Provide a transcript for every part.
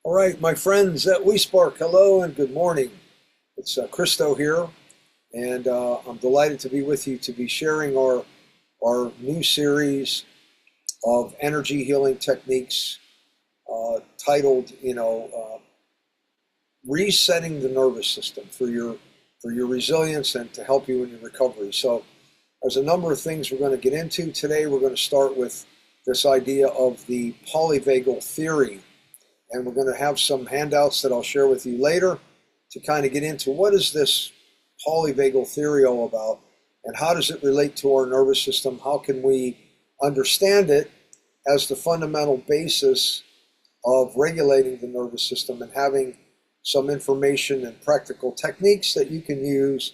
All right, my friends at WeSpark, hello and good morning. It's Christo here, and I'm delighted to be with you to be sharing our new series of energy healing techniques titled, resetting the nervous system for your resilience and to help you in your recovery. So there's a number of things we're going to get into today. We're going to start with this idea of the polyvagal theory. And we're going to have some handouts that I'll share with you later to kind of get into what is this polyvagal theory all about and how does it relate to our nervous system? How can we understand it as the fundamental basis of regulating the nervous system and having some information and practical techniques that you can use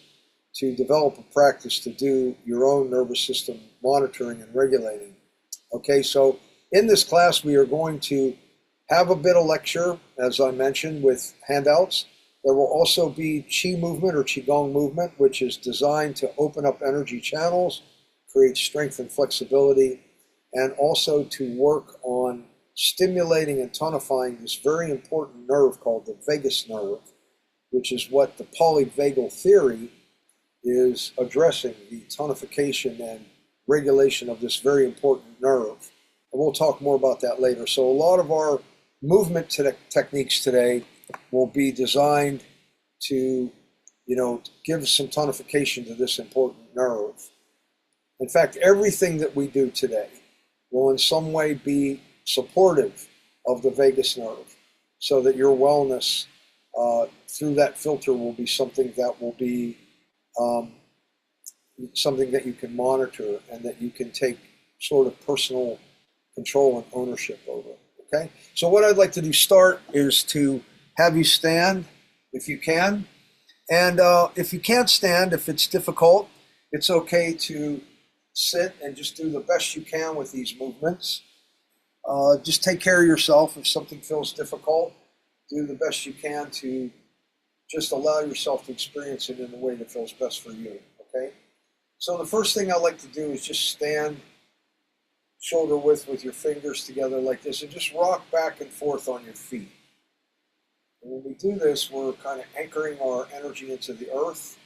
to develop a practice to do your own nervous system monitoring and regulating. Okay, so in this class we are going to have a bit of lecture, as I mentioned, with handouts. There will also be Qi movement or Qi Gong movement, which is designed to open up energy channels, create strength and flexibility, and also to work on stimulating and tonifying this very important nerve called the vagus nerve, which is what the polyvagal theory is addressing, the tonification and regulation of this very important nerve. And we'll talk more about that later. So a lot of our movement techniques today will be designed to, give some tonification to this important nerve. In fact, everything that we do today will in some way be supportive of the vagus nerve so that your wellness through that filter will be something that will be something that you can monitor and that you can take sort of personal control and ownership over. Okay, so what I'd like to do start is to have you stand if you can. And if you can't stand, if it's difficult, it's okay to sit and just do the best you can with these movements. Just take care of yourself. If something feels difficult, do the best you can to just allow yourself to experience it in the way that feels best for you. Okay, so the first thing I like to do is just stand shoulder width with your fingers together like this and just rock back and forth on your feet. And when we do this, we're kind of anchoring our energy into the earth,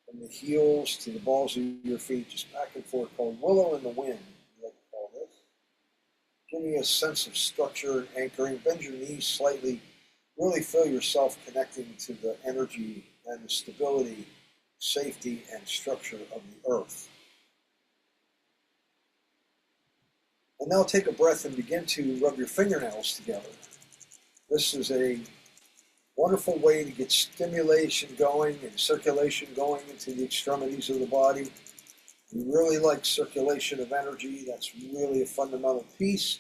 from the heels to the balls of your feet, just back and forth, called willow in the wind, we like to call this. Give me a sense of structure and anchoring. Bend your knees slightly. Really feel yourself connecting to the energy and the stability, safety, and structure of the earth. And now take a breath and begin to rub your fingernails together. This is a wonderful way to get stimulation going and circulation going into the extremities of the body. We really like circulation of energy. That's really a fundamental piece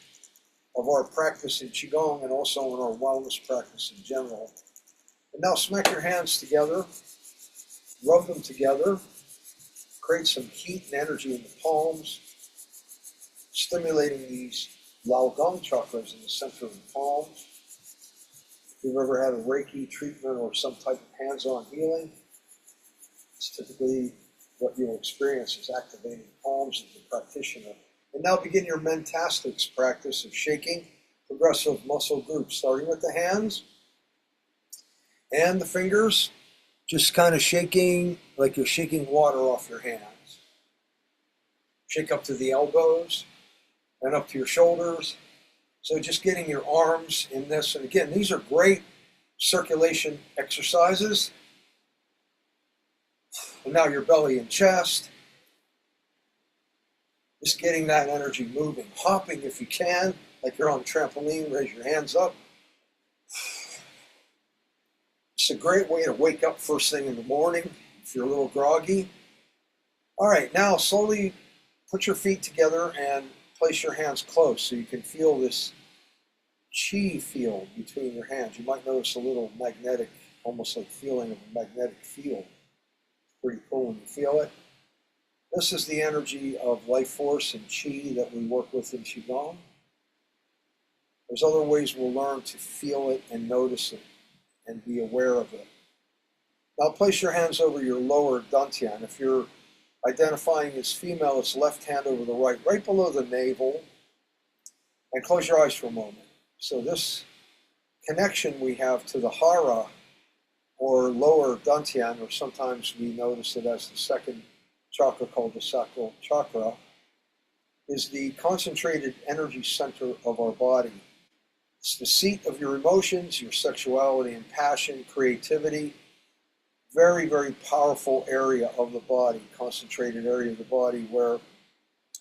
of our practice in Qigong and also in our wellness practice in general. And now smack your hands together, rub them together, create some heat and energy in the palms, stimulating these Lao Gong chakras in the center of the palms. If you've ever had a Reiki treatment or some type of hands-on healing, it's typically what you'll experience is activating the palms of the practitioner. And now begin your mentastics practice of shaking progressive muscle groups, starting with the hands and the fingers, just kind of shaking like you're shaking water off your hands. Shake up to the elbows and up to your shoulders. So just getting your arms in this. And again, these are great circulation exercises. And now your belly and chest. Just getting that energy moving. Hopping if you can, like you're on a trampoline, raise your hands up. It's a great way to wake up first thing in the morning if you're a little groggy. All right, now slowly put your feet together and place your hands close so you can feel this Qi field between your hands. You might notice a little magnetic, almost like feeling of a magnetic field. It's pretty cool when you feel it. This is the energy of life force and Qi that we work with in Qigong. There's other ways we'll learn to feel it and notice it and be aware of it. Now place your hands over your lower dantian. If you're identifying as female, it's left hand over the right, right below the navel. And close your eyes for a moment. So this connection we have to the hara, or lower dantian, or sometimes we notice it as the second chakra called the sacral chakra, is the concentrated energy center of our body. It's the seat of your emotions, your sexuality and passion, creativity. Very, very powerful area of the body, concentrated area of the body, where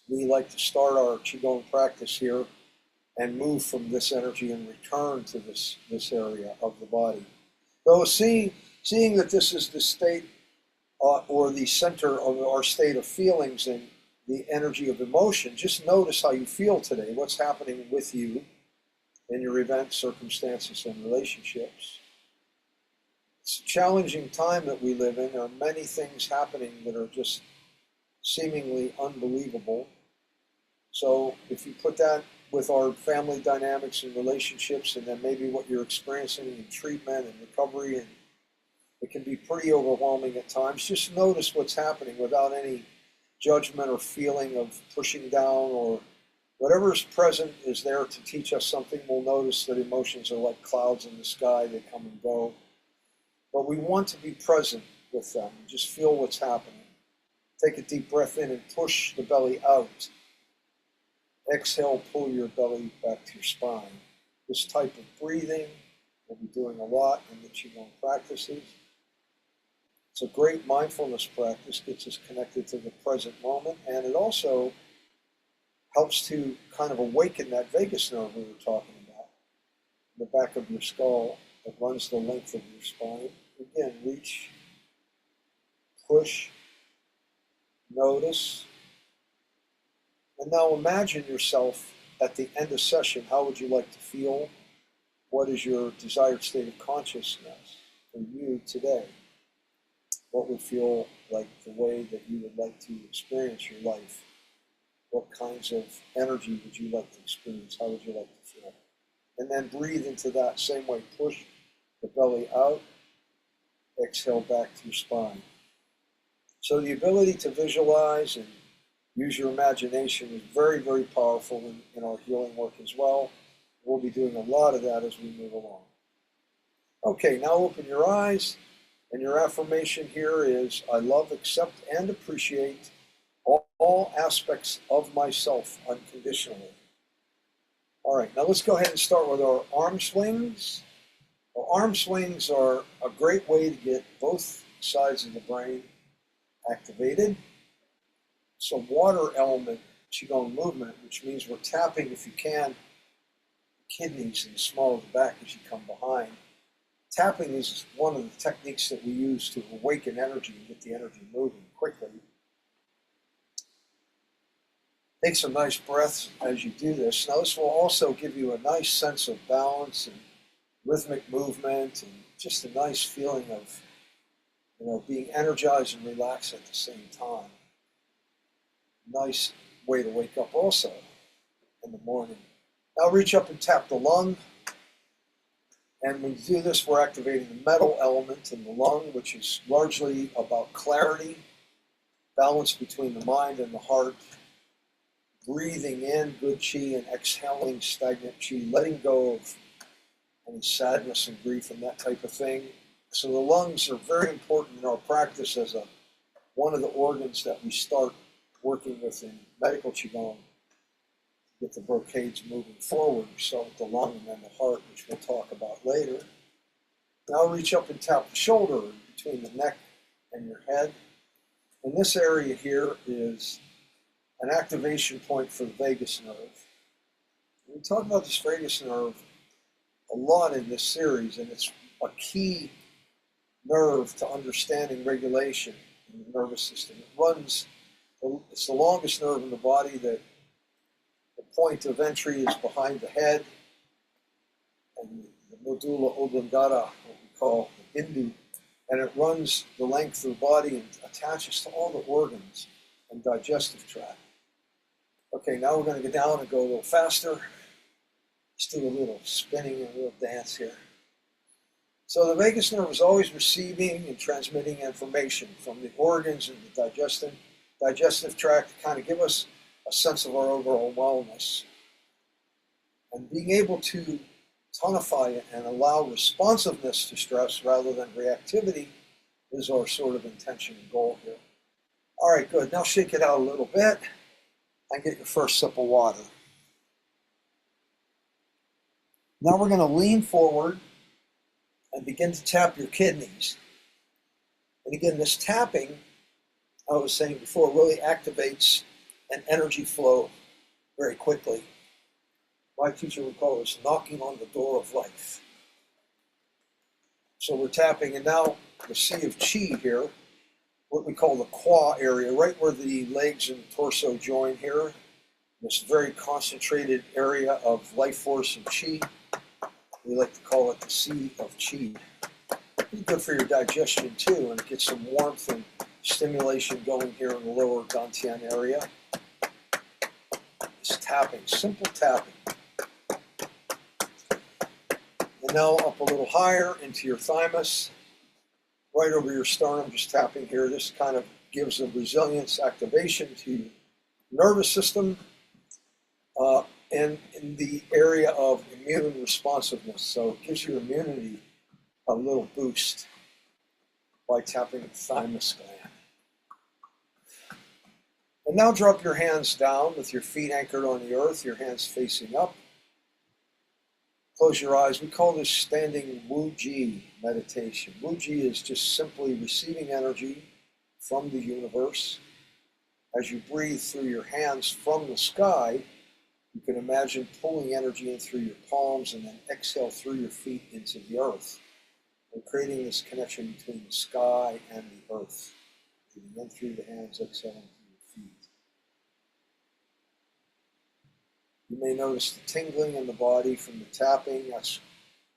we like to start our Qi Gong practice here and move from this energy and return to this area of the body. So seeing that this is the state or the center of our state of feelings and the energy of emotion, just notice how you feel today, what's happening with you in your events, circumstances, and relationships. It's a challenging time that we live in. There are many things happening that are just seemingly unbelievable. So if you put that with our family dynamics and relationships, and then maybe what you're experiencing in treatment and recovery, and it can be pretty overwhelming at times. Just notice what's happening without any judgment or feeling of pushing down, or whatever is present is there to teach us something. We'll notice that emotions are like clouds in the sky, they come and go. But we want to be present with them. Just feel what's happening. Take a deep breath in and push the belly out. Exhale, pull your belly back to your spine. This type of breathing we'll be doing a lot in the Qigong practices. It's a great mindfulness practice, gets us connected to the present moment, and it also helps to kind of awaken that vagus nerve we were talking about, in the back of your skull that runs the length of your spine. Again, reach, push, notice, and now imagine yourself at the end of session. How would you like to feel? What is your desired state of consciousness for you today? What would feel like the way that you would like to experience your life? What kinds of energy would you like to experience? How would you like to feel? And then breathe into that same way. Push the belly out. Exhale back to your spine. So the ability to visualize and use your imagination is very, very powerful in our healing work as well. We'll be doing a lot of that as we move along. Okay, now open your eyes. And your affirmation here is, I love, accept, and appreciate all aspects of myself unconditionally. All right, now let's go ahead and start with our arm swings. Well, arm swings are a great way to get both sides of the brain activated. Some water element Qigong movement, which means we're tapping, if you can, the kidneys and the small of the back as you come behind. Tapping is one of the techniques that we use to awaken energy and get the energy moving quickly. Take some nice breaths as you do this. Now this will also give you a nice sense of balance and rhythmic movement and just a nice feeling of being energized and relaxed at the same time. Nice way to wake up also in the morning. Now reach up and tap the lung. And when you do this, we're activating the metal element in the lung, which is largely about clarity, balance between the mind and the heart, breathing in good Qi and exhaling stagnant Qi, letting go of any sadness and grief and that type of thing. So the lungs are very important in our practice as one of the organs that we start working with in medical Qigong. Get the brocades moving forward. We start with the lung and then the heart, which we'll talk about later. Now reach up and tap the shoulder between the neck and your head. And this area here is an activation point for the vagus nerve. We talk about this vagus nerve a lot in this series, and it's a key nerve to understanding regulation in the nervous system. It's the longest nerve in the body. That the point of entry is behind the head, and the medulla oblongata, what we call the Hindu, and it runs the length of the body and attaches to all the organs and digestive tract. Okay, now we're going to go down and go a little faster. Let's do a little spinning and a little dance here. So the vagus nerve is always receiving and transmitting information from the organs and the digestive tract to kind of give us a sense of our overall wellness. And being able to tonify it and allow responsiveness to stress rather than reactivity is our sort of intention and goal here. All right, good. Now shake it out a little bit and get your first sip of water. Now we're going to lean forward and begin to tap your kidneys. And again, this tapping, I was saying before, really activates an energy flow very quickly. My teacher would call this knocking on the door of life. So we're tapping, and now the Sea of Qi here, what we call the Qua area, right where the legs and torso join here, this very concentrated area of life force and Qi. We like to call it the Sea of Qi. It's good for your digestion too, and it gets some warmth and stimulation going here in the lower dantian area. It's tapping, simple tapping. And now up a little higher into your thymus, right over your sternum, just tapping here. This kind of gives a resilience activation to your nervous system and in the area of immune responsiveness. So it gives your immunity a little boost by tapping the thymus gland. And now drop your hands down with your feet anchored on the earth, your hands facing up. Close your eyes. We call this standing Wu Ji meditation. Wu Ji is just simply receiving energy from the universe. As you breathe through your hands from the sky, you can imagine pulling energy in through your palms and then exhale through your feet into the earth. And creating this connection between the sky and the earth. Breathing in through the hands, exhaling through your feet. You may notice the tingling in the body from the tapping. That's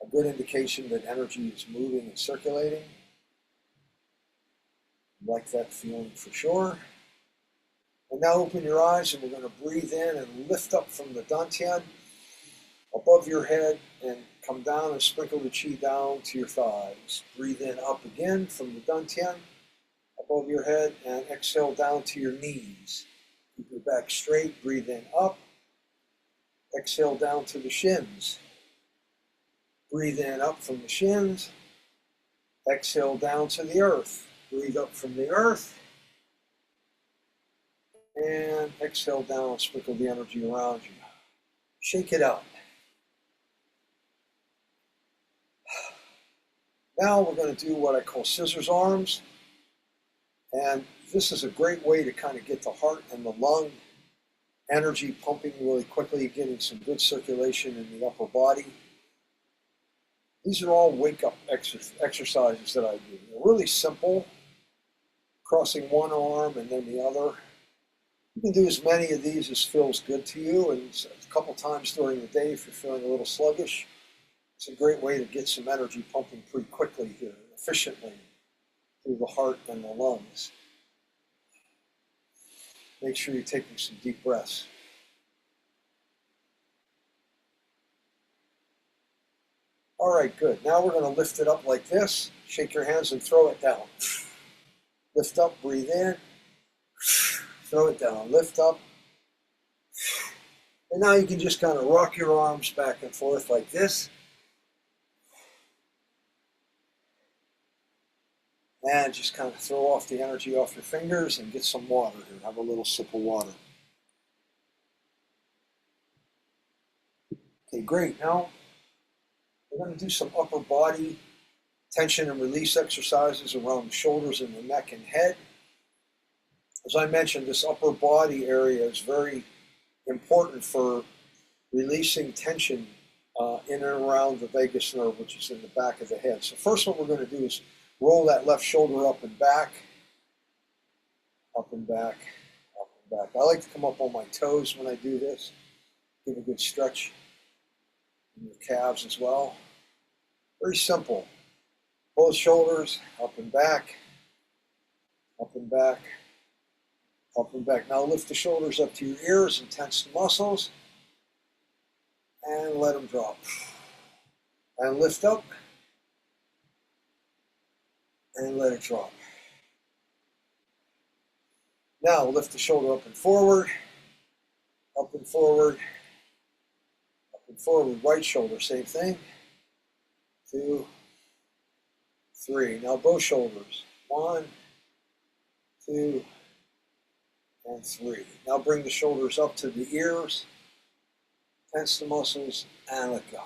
a good indication that energy is moving and circulating. You like that feeling for sure. And now open your eyes and we're going to breathe in and lift up from the dantian above your head and come down and sprinkle the Qi down to your thighs. Breathe in up again from the dantian above your head and exhale down to your knees. Keep your back straight, breathe in up. Exhale down to the shins. Breathe in up from the shins. Exhale down to the earth. Breathe up from the earth. And exhale down, sprinkle the energy around you. Shake it out. Now we're going to do what I call scissors arms. And this is a great way to kind of get the heart and the lung energy pumping really quickly, getting some good circulation in the upper body. These are all wake-up exercises that I do. They're really simple, crossing one arm and then the other. You can do as many of these as feels good to you, and a couple times during the day if you're feeling a little sluggish. It's a great way to get some energy pumping pretty quickly here, efficiently, through the heart and the lungs. Make sure you're taking some deep breaths. All right, good. Now we're going to lift it up like this. Shake your hands and throw it down. Lift up, breathe in. Throw it down, lift up. And now you can just kind of rock your arms back and forth like this. And just kind of throw off the energy off your fingers and get some water here. Have a little sip of water. Okay, great. Now we're going to do some upper body tension and release exercises around the shoulders and the neck and head. As I mentioned, this upper body area is very important for releasing tension in and around the vagus nerve, which is in the back of the head. So first what we're going to do is roll that left shoulder up and back, up and back, up and back. I like to come up on my toes when I do this. Give a good stretch in your calves as well. Very simple. Both shoulders, up and back, up and back, up and back. Now lift the shoulders up to your ears and tense the muscles. And let them drop. And lift up. And let it drop. Now lift the shoulder up and forward. Up and forward. Up and forward, right shoulder, same thing. 2, 3. Now both shoulders. 1, 2, and 3. Now bring the shoulders up to the ears. Tense the muscles and let go.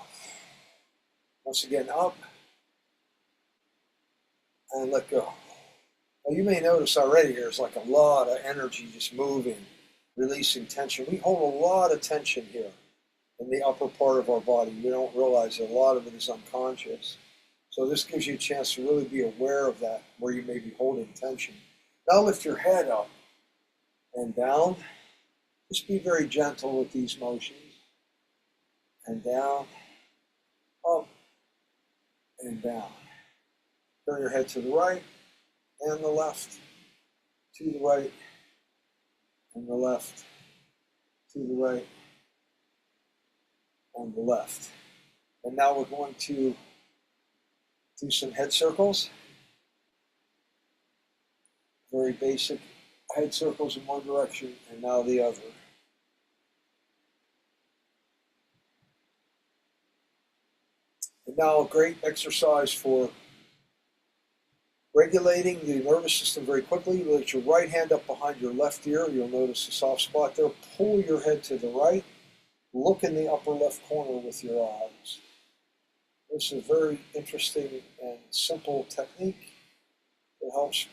Once again, up and let go. Now you may notice already there's like a lot of energy just moving, releasing tension. We hold a lot of tension here in the upper part of our body. We don't realize that a lot of it is unconscious. So this gives you a chance to really be aware of that, where you may be holding tension. Now lift your head up and down. Just be very gentle with these motions. And down, up, and down. Turn your head to the right and the left, to the right and the left, to the right and the left. And now we're going to do some head circles. Very basic head circles in one direction and now the other. And now a great exercise for regulating the nervous system very quickly. You let your right hand up behind your left ear. You'll notice a soft spot there. Pull your head to the right. Look in the upper left corner with your eyes. This is a very interesting and simple technique that helps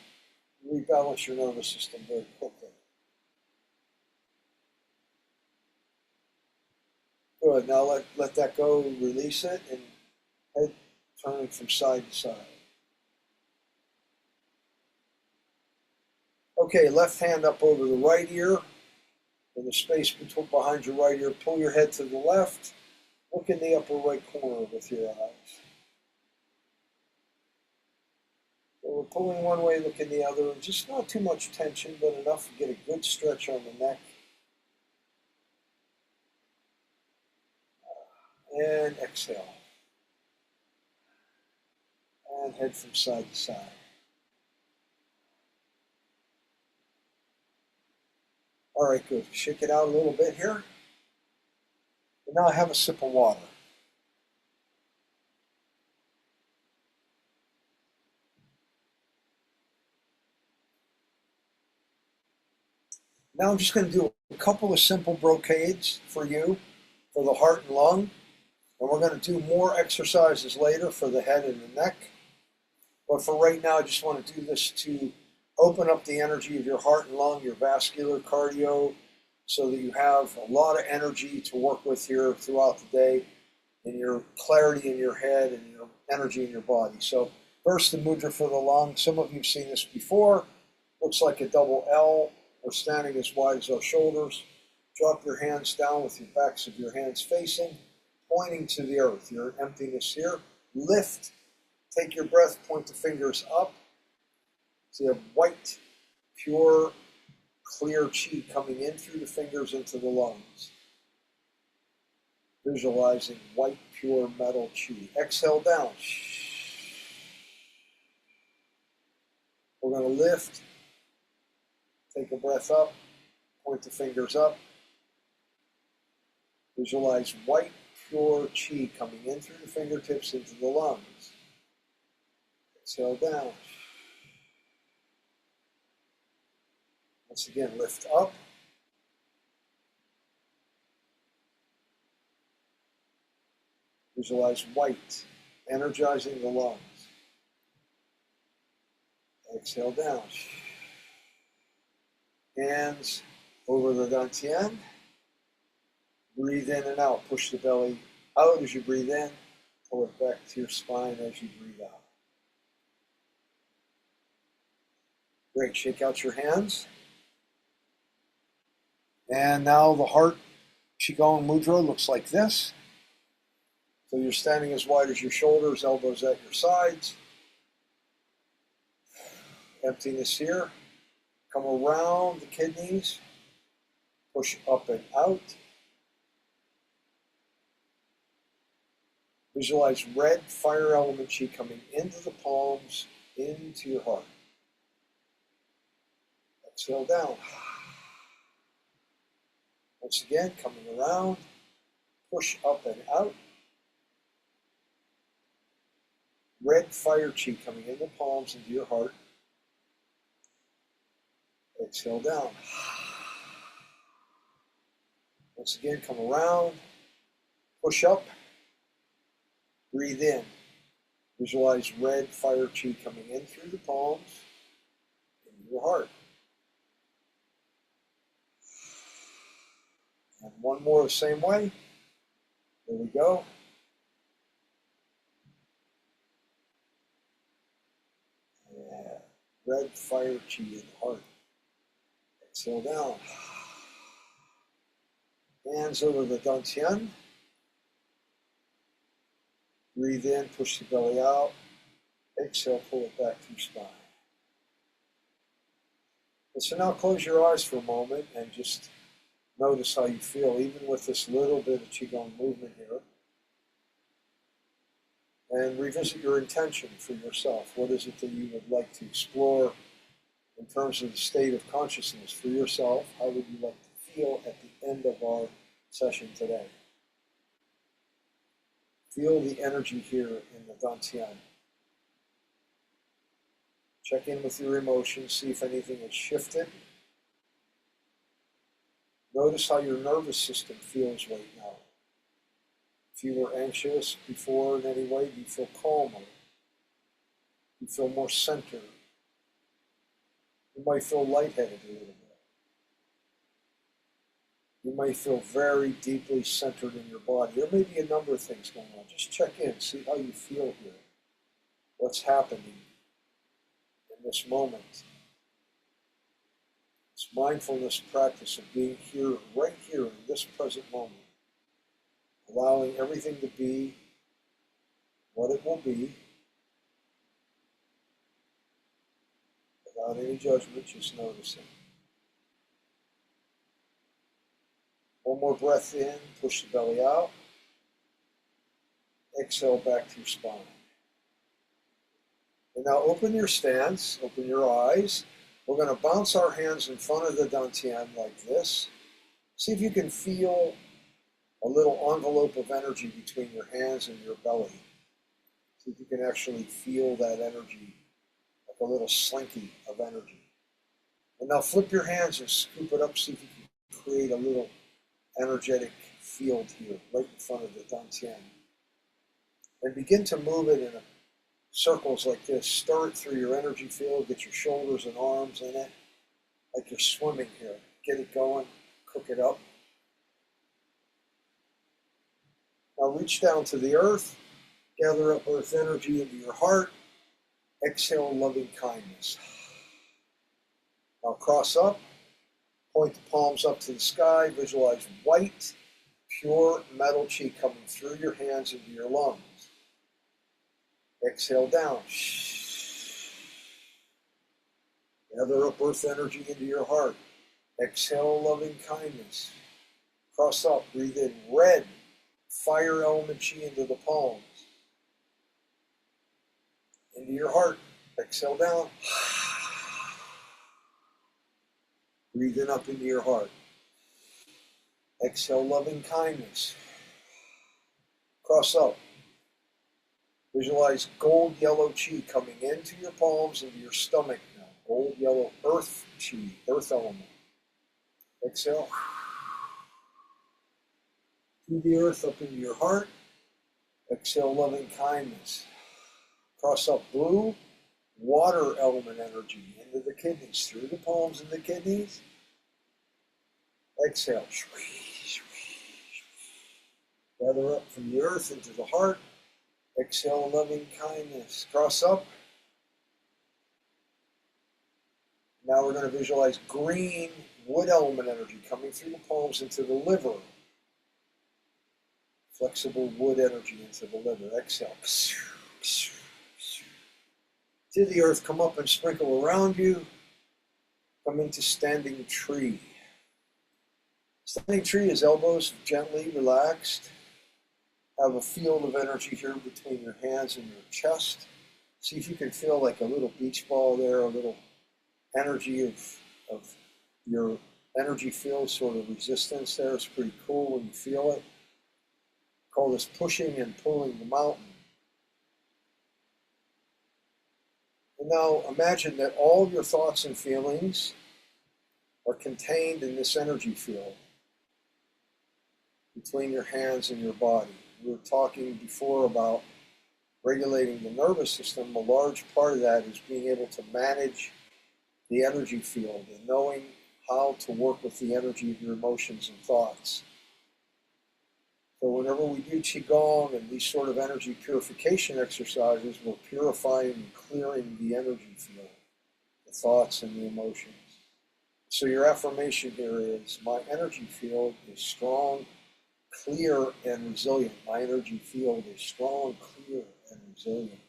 rebalance your nervous system very quickly. Good. Now let that go. Release it and head turning from side to side. Okay, left hand up over the right ear. In the space behind your right ear, pull your head to the left. Look in the upper right corner with your eyes. So we're pulling one way, look in the other, and just not too much tension, but enough to get a good stretch on the neck. And exhale. And head from side to side. All right, good. Shake it out a little bit here. And now have a sip of water. Now I'm just going to do a couple of simple brocades for you, for the heart and lung. And we're going to do more exercises later for the head and the neck. But for right now, I just want to do this to open up the energy of your heart and lung, your vascular cardio, so that you have a lot of energy to work with here throughout the day, and your clarity in your head and your energy in your body. So first, the mudra for the lung. Some of you have seen this before. Looks like a double L. We're standing as wide as our shoulders. Drop your hands down with your backs of your hands facing, pointing to the earth. Your emptiness here. Lift. Take your breath, point the fingers up. See a white, pure, clear Qi coming in through the fingers into the lungs. Visualizing white, pure metal Qi. Exhale down. We're going to lift. Take a breath up. Point the fingers up. Visualize white, pure Qi coming in through the fingertips into the lungs. Exhale down. Once again, lift up. Visualize white, energizing the lungs. Exhale down. Hands over the dantian. Breathe in and out. Push the belly out as you breathe in. Pull it back to your spine as you breathe out. Great. Shake out your hands. And now the heart Qi Gong mudra looks like this. So you're standing as wide as your shoulders, elbows at your sides. Emptiness here. Come around the kidneys. Push up and out. Visualize red fire element Qi coming into the palms, into your heart. Exhale down. Once again, coming around, push up and out. Red fire chi coming in the palms into your heart. Exhale down. Once again, come around, push up, breathe in. Visualize red fire chi coming in through the palms into your heart. And one more the same way. There we go. And red fire chi in the heart. Exhale down. Hands over the dantian. Breathe in, push the belly out. Exhale, pull it back through spine. And so now close your eyes for a moment and just notice how you feel, even with this little bit of Qi Gong movement here. And revisit your intention for yourself. What is it that you would like to explore in terms of the state of consciousness for yourself? How would you like to feel at the end of our session today? Feel the energy here in the dantian. Check in with your emotions, see if anything has shifted. Notice how your nervous system feels right now. If you were anxious before in any way, do you feel calmer? Do you feel more centered? You might feel lightheaded a little bit. You may feel very deeply centered in your body. There may be a number of things going on. Just check in, see how you feel here. What's happening in this moment. This mindfulness practice of being here, right here in this present moment. Allowing everything to be what it will be. Without any judgment, just noticing. One more breath in, push the belly out. Exhale back to your spine. And now open your stance, open your eyes. We're going to bounce our hands in front of the dantian like this. See if you can feel a little envelope of energy between your hands and your belly. See if you can actually feel that energy, like a little slinky of energy. And now flip your hands and scoop it up, see if you can create a little energetic field here, right in front of the dantian. And begin to move it in circles like this. Stir it through your energy field, get your shoulders and arms in it, like you're swimming here. Get it going, cook it up. Now reach down to the earth, gather up earth energy into your heart, exhale loving kindness. Now cross up, point the palms up to the sky, visualize white, pure metal chi coming through your hands into your lungs. Exhale down. Gather up earth energy into your heart. Exhale loving kindness. Cross up, breathe in red, fire element chi into the palms. Into your heart. Exhale down. Breathe in up into your heart. Exhale loving kindness. Cross up. Visualize gold yellow chi coming into your palms, into your stomach now. Gold yellow earth chi, earth element. Exhale. Through the earth up into your heart. Exhale loving kindness. Cross up blue, water element energy into the kidneys, through the palms and the kidneys. Exhale. Gather up from the earth into the heart. Exhale loving kindness. Cross up. Now we're going to visualize green wood element energy coming through the palms into the liver. Flexible wood energy into the liver. Exhale. To the earth, come up and sprinkle around you. Come into standing tree. Standing tree is elbows gently relaxed. Have a field of energy here between your hands and your chest. See if you can feel like a little beach ball there, a little energy of your energy field, sort of resistance there. It's pretty cool when you feel it. call this pushing and pulling the mountain. And now imagine that all of your thoughts and feelings are contained in this energy field between your hands and your body. We were talking before about regulating the nervous system. A large part of that is being able to manage the energy field and knowing how to work with the energy of your emotions and thoughts. So whenever we do Qi Gong and these sort of energy purification exercises, we're purifying and clearing the energy field, the thoughts and the emotions. So your affirmation here is, my energy field is strong, clear, and resilient. My energy field is strong, clear, and resilient.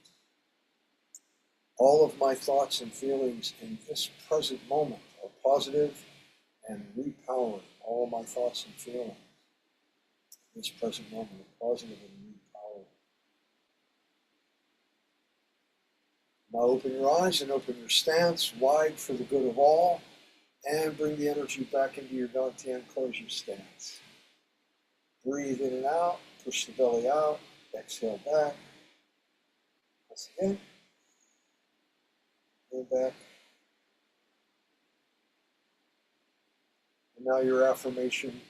All of my thoughts and feelings in this present moment are positive and repowering. All of my thoughts and feelings in this present moment are positive and repowering. Now open your eyes and open your stance wide for the good of all, and bring the energy back into your dantian. Close your stance. Breathe in and out, push the belly out, exhale back. Once again. Go back. And now your affirmation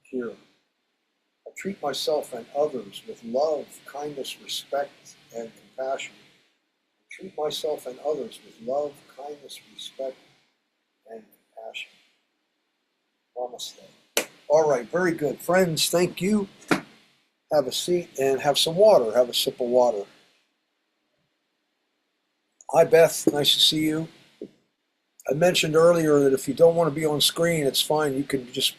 here. I treat myself and others with love, kindness, respect, and compassion. I treat myself and others with love, kindness, respect, and compassion. Namaste. All right, very good. Friends, thank you. Have a seat and have some water. Have a sip of water. Hi, Beth. Nice to see you. I mentioned earlier that if you don't want to be on screen, it's fine. You can just,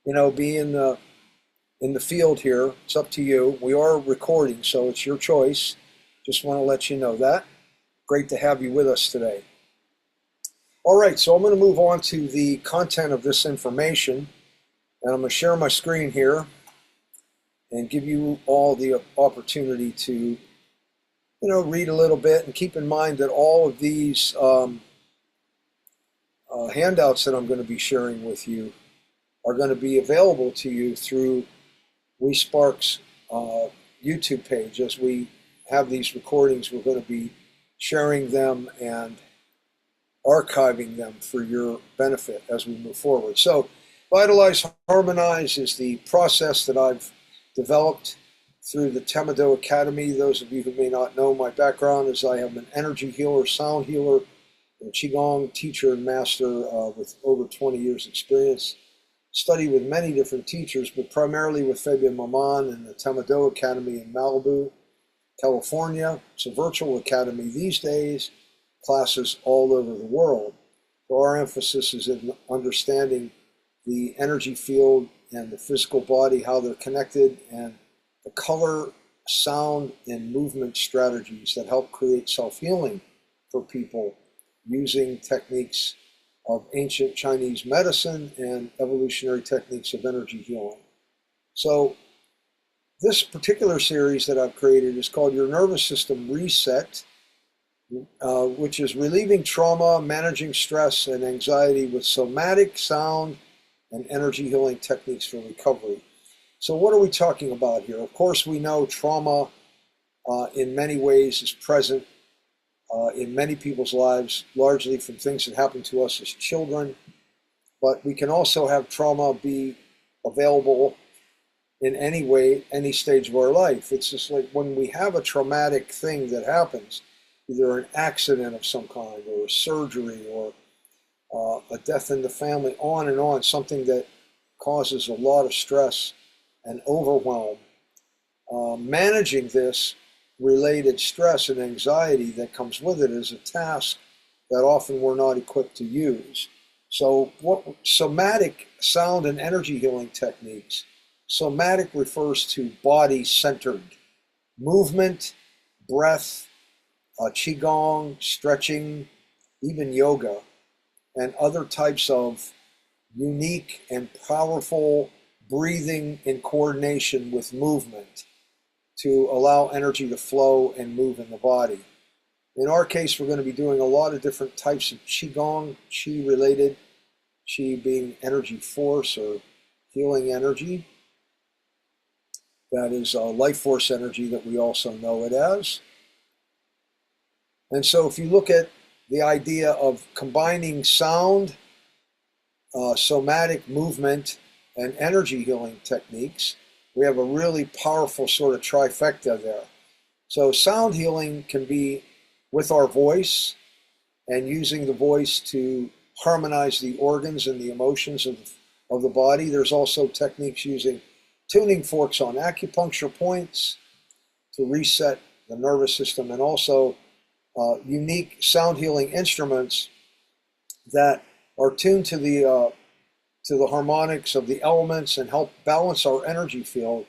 be in the field here. It's up to you. We are recording, so it's your choice. Just want to let you know that. Great to have you with us today. All right, so I'm going to move on to the content of this information, and I'm going to share my screen here and give you all the opportunity to read a little bit, and keep in mind that all of these handouts that I'm going to be sharing with you are going to be available to you through WeSpark's YouTube page. As we have these recordings, we're going to be sharing them and archiving them for your benefit as we move forward. So Vitalize, Harmonize is the process that I've developed through the Temado Academy. Those of you who may not know, my background is I am an energy healer, sound healer, and Qi Gong teacher and master with over 20 years experience. Studied with many different teachers, but primarily with Fabian Maman and the Temado Academy in Malibu, California. It's a virtual academy these days, classes all over the world. So our emphasis is in understanding the energy field and the physical body, how they're connected, and the color, sound, and movement strategies that help create self-healing for people using techniques of ancient Chinese medicine and evolutionary techniques of energy healing. So this particular series that I've created is called Your Nervous System Reset, which is relieving trauma, managing stress and anxiety with somatic, sound, and energy healing techniques for recovery. So what are we talking about here? Of course, we know trauma in many ways is present in many people's lives, largely from things that happened to us as children. But we can also have trauma be available in any way, any stage of our life. It's just like when we have a traumatic thing that happens, either an accident of some kind, or a surgery, or a death in the family, on and on, something that causes a lot of stress and overwhelm. Managing this related stress and anxiety that comes with it is a task that often we're not equipped to use. So what somatic sound and energy healing techniques, somatic refers to body-centered movement, breath, Qi Gong, stretching, even yoga, and other types of unique and powerful breathing in coordination with movement to allow energy to flow and move in the body. In our case, we're going to be doing a lot of different types of Qi Gong, Qi related, Qi being energy force or healing energy, that is life force energy that we also know it as. And so if you look at the idea of combining sound, somatic movement, and energy healing techniques, we have a really powerful sort of trifecta there. So sound healing can be with our voice and using the voice to harmonize the organs and the emotions of the body. There's also techniques using tuning forks on acupuncture points to reset the nervous system, and also unique sound healing instruments that are tuned to the harmonics of the elements and help balance our energy field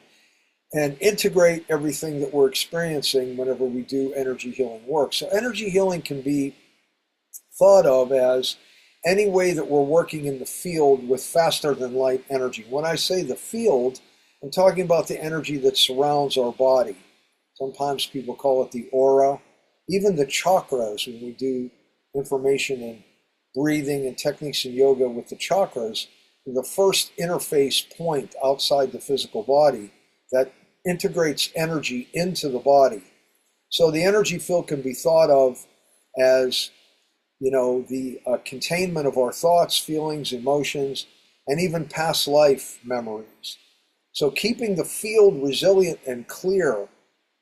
and integrate everything that we're experiencing whenever we do energy healing work. So energy healing can be thought of as any way that we're working in the field with faster than light energy. When I say the field, I'm talking about the energy that surrounds our body. Sometimes people call it the aura. Even the chakras, when we do information in breathing and techniques in yoga with the chakras, the first interface point outside the physical body that integrates energy into the body. So the energy field can be thought of as, the containment of our thoughts, feelings, emotions, and even past life memories. So keeping the field resilient and clear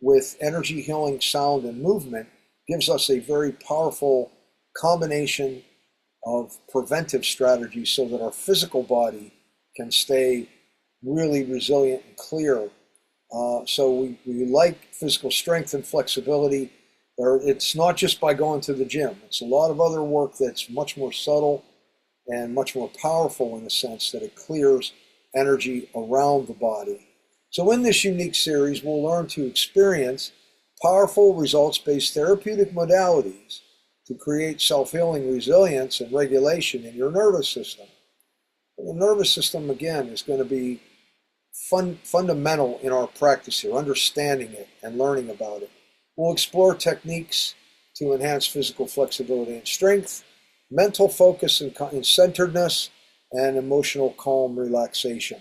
with energy healing, sound, and movement gives us a very powerful combination of preventive strategies so that our physical body can stay really resilient and clear. So we like physical strength and flexibility. It's not just by going to the gym. It's a lot of other work that's much more subtle and much more powerful in the sense that it clears energy around the body. So in this unique series, we'll learn to experience powerful results-based therapeutic modalities to create self-healing resilience and regulation in your nervous system. And the nervous system, again, is going to be fundamental in our practice here, understanding it and learning about it. We'll explore techniques to enhance physical flexibility and strength, mental focus and centeredness, and emotional calm relaxation.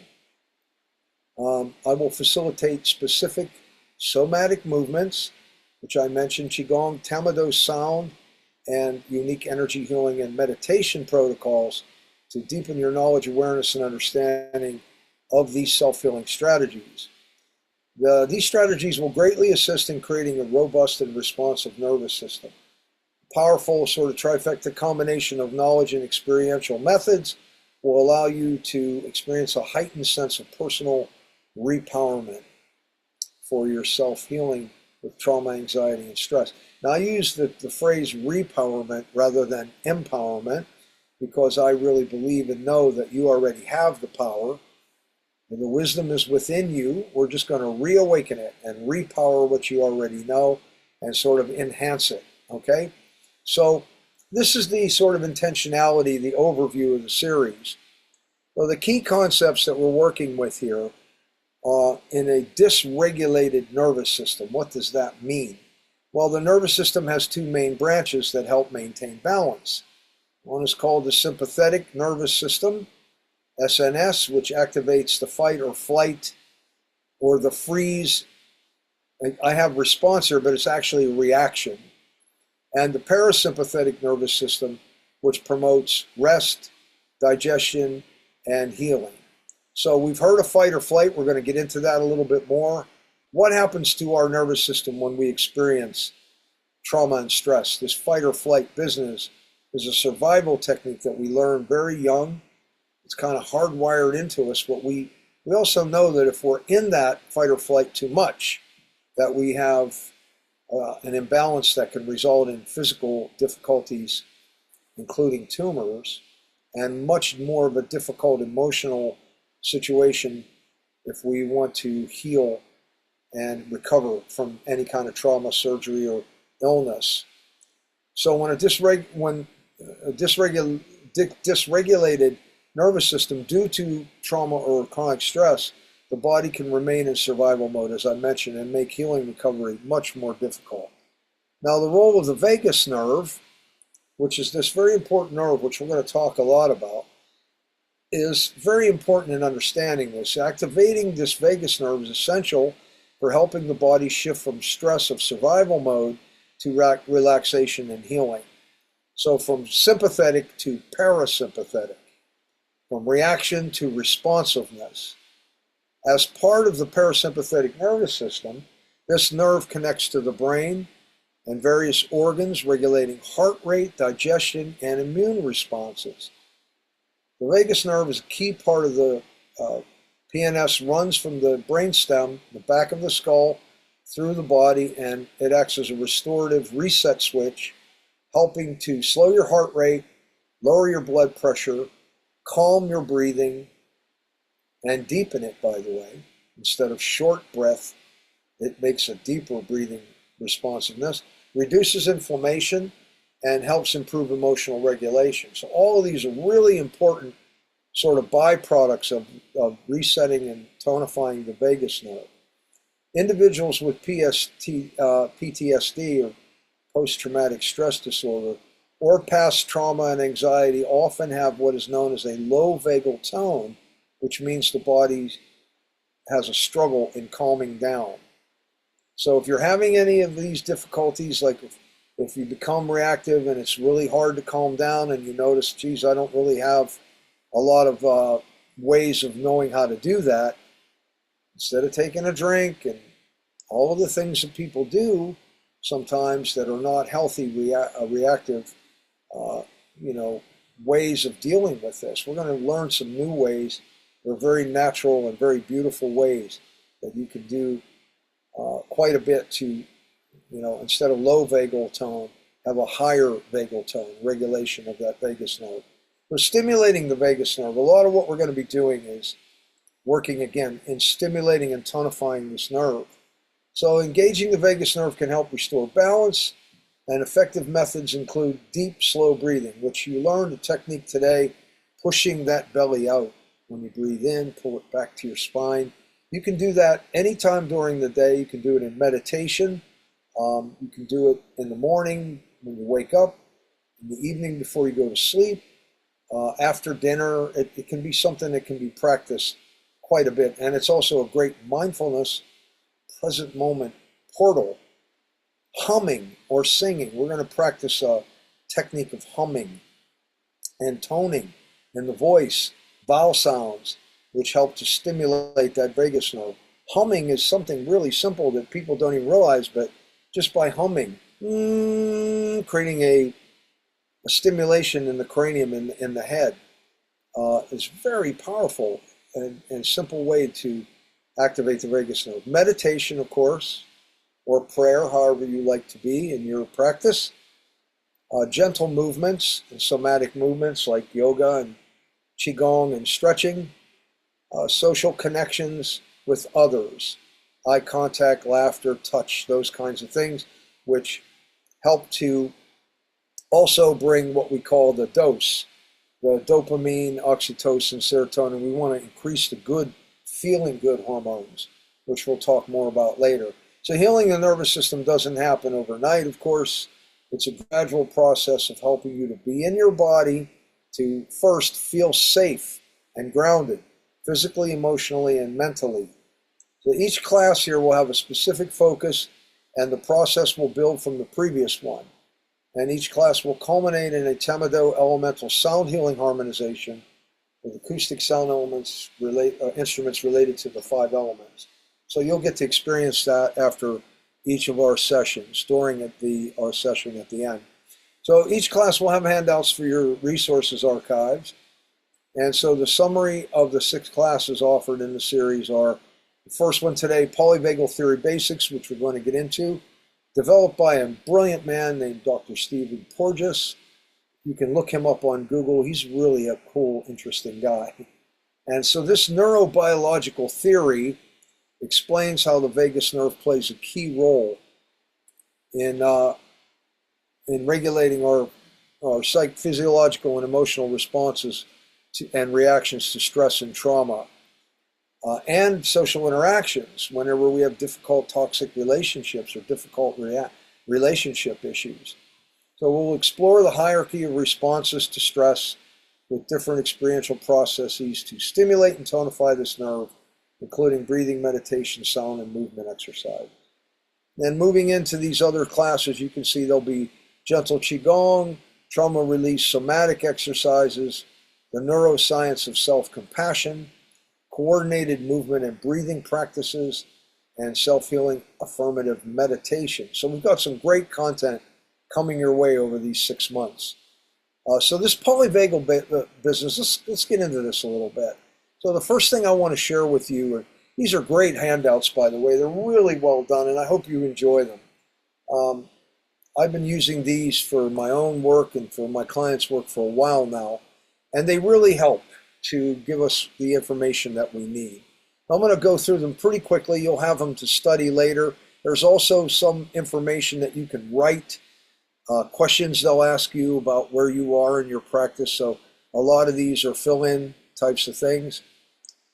I will facilitate specific somatic movements, which I mentioned, Qi Gong, Tamado sound, and unique energy healing and meditation protocols to deepen your knowledge, awareness, and understanding of these self-healing strategies. These strategies will greatly assist in creating a robust and responsive nervous system. A powerful sort of trifecta combination of knowledge and experiential methods will allow you to experience a heightened sense of personal repowerment for your self-healing with trauma, anxiety, and stress. Now, I use the phrase repowerment rather than empowerment because I really believe and know that you already have the power and the wisdom is within you. We're just going to reawaken it and repower what you already know and sort of enhance it, okay? So this is the sort of intentionality, the overview of the series. So the key concepts that we're working with here in a dysregulated nervous system. What does that mean? Well, the nervous system has two main branches that help maintain balance. One is called the sympathetic nervous system, SNS, which activates the fight or flight or the freeze. I have response here, but it's actually a reaction. And the parasympathetic nervous system, which promotes rest, digestion, and healing. So we've heard of fight or flight. We're going to get into that a little bit more. What happens to our nervous system when we experience trauma and stress? This fight or flight business is a survival technique that we learn very young. It's kind of hardwired into us, but we also know that if we're in that fight or flight too much, that we have an imbalance that can result in physical difficulties, including tumors, and much more of a difficult emotional situation if we want to heal and recover from any kind of trauma, surgery, or illness. So when a dysregulated nervous system due to trauma or chronic stress, the body can remain in survival mode, as I mentioned, and make healing recovery much more difficult. Now, the role of the vagus nerve, which is this very important nerve, which we're going to talk a lot about, is very important in understanding this. Activating this vagus nerve is essential for helping the body shift from stress of survival mode to relaxation and healing. So from sympathetic to parasympathetic, from reaction to responsiveness. As part of the parasympathetic nervous system, this nerve connects to the brain and various organs, regulating heart rate, digestion, and immune responses. The vagus nerve is a key part of the PNS, runs from the brainstem, the back of the skull, through the body, and it acts as a restorative reset switch, helping to slow your heart rate, lower your blood pressure, calm your breathing, and deepen it, by the way. Instead of short breath, it makes a deeper breathing responsiveness, reduces inflammation, and helps improve emotional regulation. So all of these are really important sort of byproducts of resetting and tonifying the vagus nerve. Individuals with PTSD, or post-traumatic stress disorder, or past trauma and anxiety often have what is known as a low vagal tone, which means the body has a struggle in calming down. So if you're having any of these difficulties, like if you become reactive and it's really hard to calm down and you notice, geez, I don't really have a lot of ways of knowing how to do that, instead of taking a drink and all of the things that people do sometimes that are not healthy, reactive, ways of dealing with this. We're going to learn some new ways. They're very natural and very beautiful ways that you can do quite a bit to, instead of low vagal tone, have a higher vagal tone, regulation of that vagus nerve. So stimulating the vagus nerve, a lot of what we're going to be doing is working again in stimulating and tonifying this nerve. So engaging the vagus nerve can help restore balance, and effective methods include deep, slow breathing, which you learned a technique today, pushing that belly out. When you breathe in, pull it back to your spine. You can do that anytime during the day. You can do it in meditation. You can do it in the morning when you wake up, in the evening before you go to sleep, after dinner. It can be something that can be practiced quite a bit. And it's also a great mindfulness, present moment portal. Humming or singing. We're going to practice a technique of humming and toning in the voice, vowel sounds, which help to stimulate that vagus nerve. Humming is something really simple that people don't even realize, but just by humming, creating a stimulation in the cranium, in the head, is very powerful and simple way to activate the vagus nerve. Meditation, of course, or prayer, however you like to be in your practice. Gentle movements and somatic movements like yoga and Qi Gong and stretching. Social connections with others. Eye contact, laughter, touch, those kinds of things, which help to also bring what we call the dose, the dopamine, oxytocin, serotonin. We want to increase the good, feeling good hormones, which we'll talk more about later. So healing the nervous system doesn't happen overnight, of course. It's a gradual process of helping you to be in your body, to first feel safe and grounded, physically, emotionally, and mentally. So each class here will have a specific focus, and the process will build from the previous one. And each class will culminate in a Tamado elemental sound healing harmonization with acoustic sound elements, instruments related to the 5 elements. So you'll get to experience that after each of our sessions, during our session at the end. So each class will have handouts for your resources archives. And so the summary of the 6 classes offered in the series are: the first one today, Polyvagal Theory Basics, which we're going to get into, developed by a brilliant man named Dr. Stephen Porges. You can look him up on Google. He's really a cool, interesting guy. And so this neurobiological theory explains how the vagus nerve plays a key role in regulating our physiological and emotional responses and reactions to stress and trauma, and social interactions whenever we have difficult toxic relationships or difficult relationship issues. So we'll explore the hierarchy of responses to stress with different experiential processes to stimulate and tonify this nerve, including breathing, meditation, sound, and movement exercise. Then moving into these other classes, you can see there'll be gentle Qi Gong, trauma release somatic exercises, the neuroscience of self-compassion, coordinated movement and breathing practices, and self-healing affirmative meditation. So we've got some great content coming your way over these 6 months. So this polyvagal business, let's get into this a little bit. So the first thing I want to share with you, and these are great handouts, by the way. They're really well done, and I hope you enjoy them. I've been using these for my own work and for my clients' work for a while now, and they really help to give us the information that we need. I'm going to go through them pretty quickly. You'll have them to study later. There's also some information that you can write, questions they'll ask you about where you are in your practice. So a lot of these are fill-in types of things.